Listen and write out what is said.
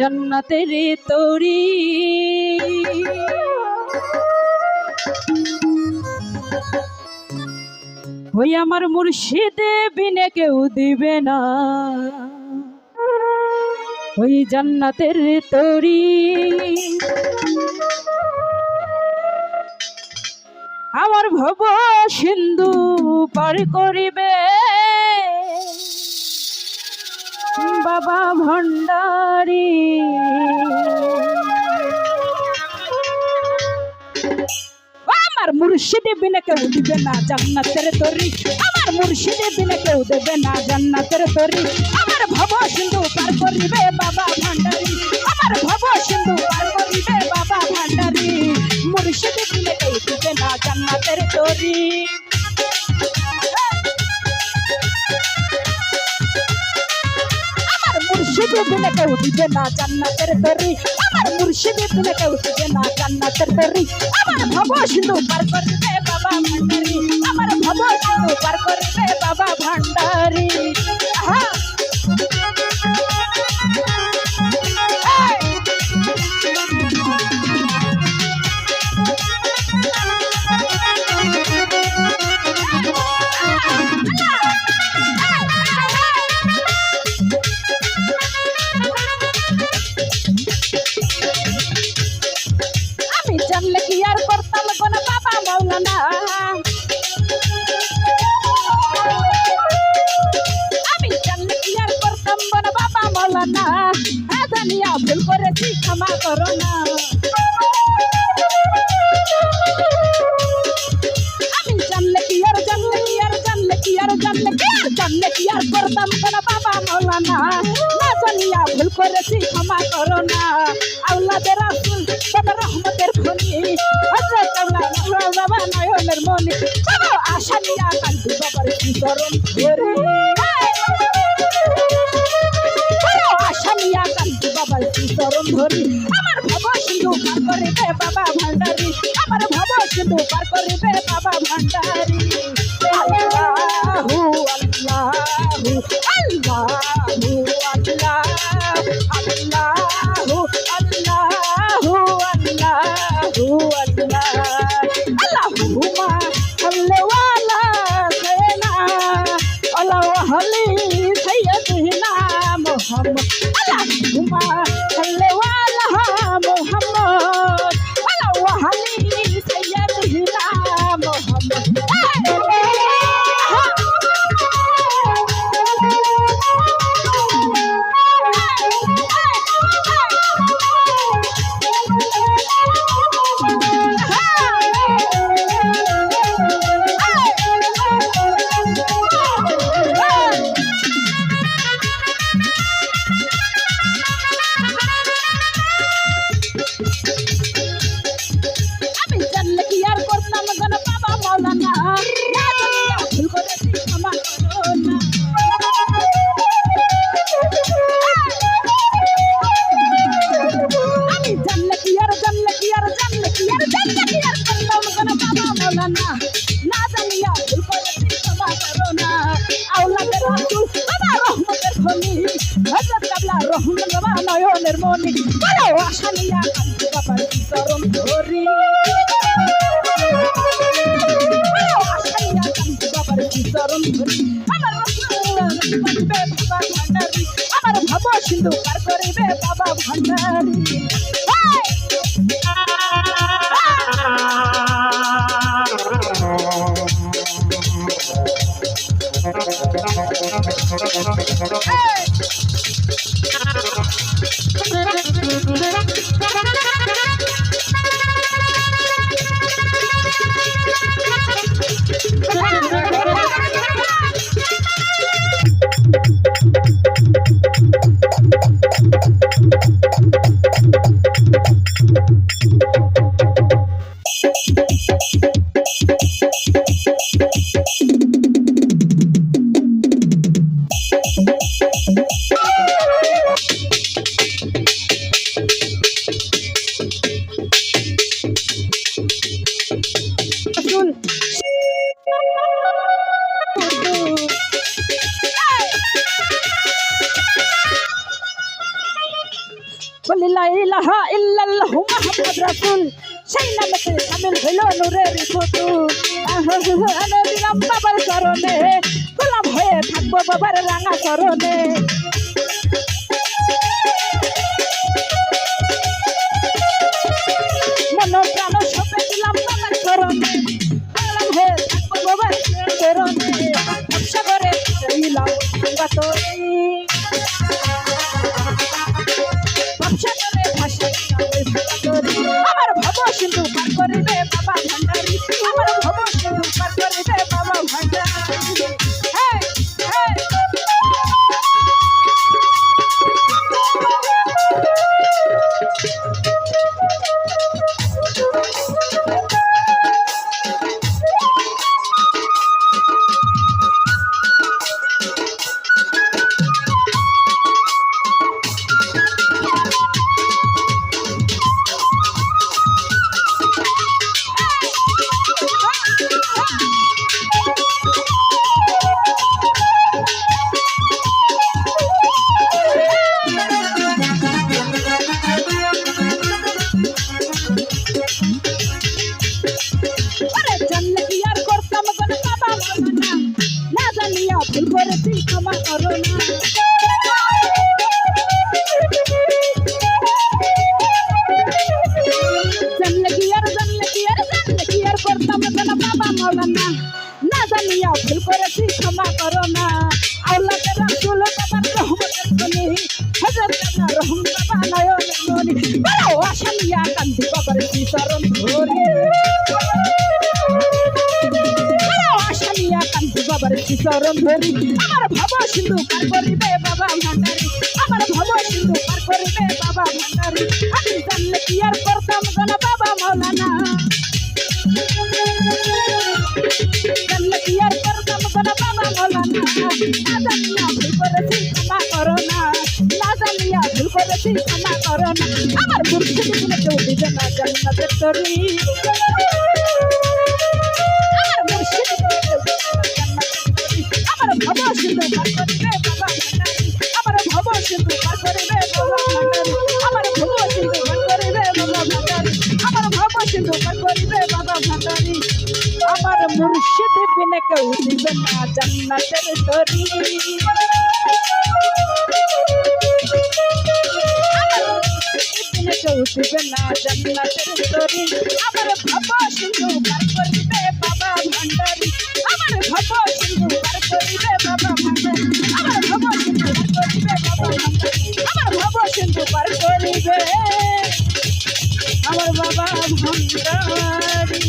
জান্নাতের তরি ওই আমার মুর্শিদে বিনে কেউ দিবে না ওই জান্নাতের তরি আমার ভব সিন্ধু পার করিবে বাবা ভান্ডারী আমার মুর্শিদে বিনে কেউ দিবে না জান্নাতের তরি আমার মুর্শিদে বিনে কেউ দেবে না জান্নাতের তরি আমার ভব সিন্ধু পার করিবে বাবা ভান্ডারী আমার ভব সিন্ধু পার করিবে বাবা ভান্ডারী মুর্শিদে বিনে কেউ দিবে না জান্নাতের তরি মুর্শিদে বিনে কেউ দিবে না জান্নাতের তরি আমার মুর্শিদে বিনে কেউ দিবে না জান্নাতের তরি আমার ভব সিন্ধু পার করিবে বাবা ভান্ডারী আমার ভব সিন্ধু পার করিবে বাবা ভান্ডারী জানলে কি আর করতাম কোন বাবা মাওলানা আমি জানলে কি আর করতাম কোন বাবা মাওলানা জানিয়া ভুল করেছি ক্ষমা করো না আমি জানলে কি আর করতাম কোন বাবা মাওলানা জানিয়া ভুল করেছি ক্ষমা করো না আওলাদের রাসূল বাবা রহমতের খনি হযরত আল্লাহ বাবা নয়নের মনি বাবা আশা নিয়া কান্দি বাবার চরণ ধরে আশা নিয়া কান্দি বাবার চরণ ধরে আমার ভব সিন্ধু পার করিবে বাবা ভান্ডারী আমার ভব সিন্ধু পার করিবে বাবা ভান্ডারী আল্লাহু আল্লাহু আল্লাহু আল্লাহু আল্লাহু আল্লাহু আল্লাহুম্মা সাল্লি আলা সাইয়্যিদিনা আলা ওয়ালি সাইয়্যিদিনা মুহাম্মদ আল্লাহুম্মা সাল্লি আলা মুহাম্মদ আলা ওয়ালি সাইয়্যিদিনা মুহাম্মদ নয়নের মনি বড় আশা নিয়া কান্দি বাবার চরণ ধরি আশা নিয়া কান্দি বাবার চরণ ধরি আমার ভান্ডারী আমার ভব সিন্ধু পার করিবে বাবা ভান্ডারী মোহাম্মদ রাসূল সেই নামেতে শামিল হইল নূরের পুতুল আহনে দিলাম বাবার চরণে গোলাম হয়ে থাকবো বাবার রাঙা চরণে মন প্রাণ সপে দিলাম বাবার চরণে গোলাম হয়ে থাকবো বাবার চরণে ব্যবসা করে দিলাম বাতরি ব্যবসা করে ভাষা আমার ভব সিন্ধু পার করিবে বাবা ভান্ডারী আমার ভব সিন্ধু পার করিবে বাবা ভান্ডারী ভুল করেছি ক্ষমা করো না জানলে কি আর করতাম না বাবা মৌলানা না জানিয়া ভুল করেছি ক্ষমা করো না আল্লাহর রাসূল বাবার রহমতের খনি হযরত রহম বাবা নয়নের মনি বড় আশানিয়া কান্দি বাবার চরণ ধরে বাবার চরণ ধরি আমার ভব সিন্ধু পার করিবে বাবা ভান্ডারী আমার ভব সিন্ধু পার করিবে বাবা ভান্ডারী আমি জানলে কি আর করতাম না বাবা মৌলানা জানলে কি আর করতাম না বাবা মৌলানা না জানিয়া ভুল করেছি ক্ষমা করো না না জানিয়া ভুল করেছি ক্ষমা করো না আমার মুর্শিদ বিনে কেউ দিবে না জান্নাতের তরি আমার মুর্শিদ আমার ভব সিন্ধু পার করিবে বাবা ভান্ডারী আমার ভব সিন্ধু পার করিবে বাবা ভান্ডারী আমার ভব সিন্ধু পার করিবে বাবা ভান্ডারী আমার ভব সিন্ধু পার করিবে বাবা ভান্ডারী আমার মুর্শিদ বিনে কেউ দিবে না জান্নাতের তরি বিনে কেউ দিবে না জান্নাতের তরি আমার ভব সিন্ধু পার করিবে বাবা ভান্ডারী আমার ভব সিন্ধু পার করিবে বাবা ভান্ডারী আমার ভব সিন্ধু পার করিবে বাবা ভান্ডারী আমার ভব সিন্ধু পার করিবে আমার বাবা ভান্ডারী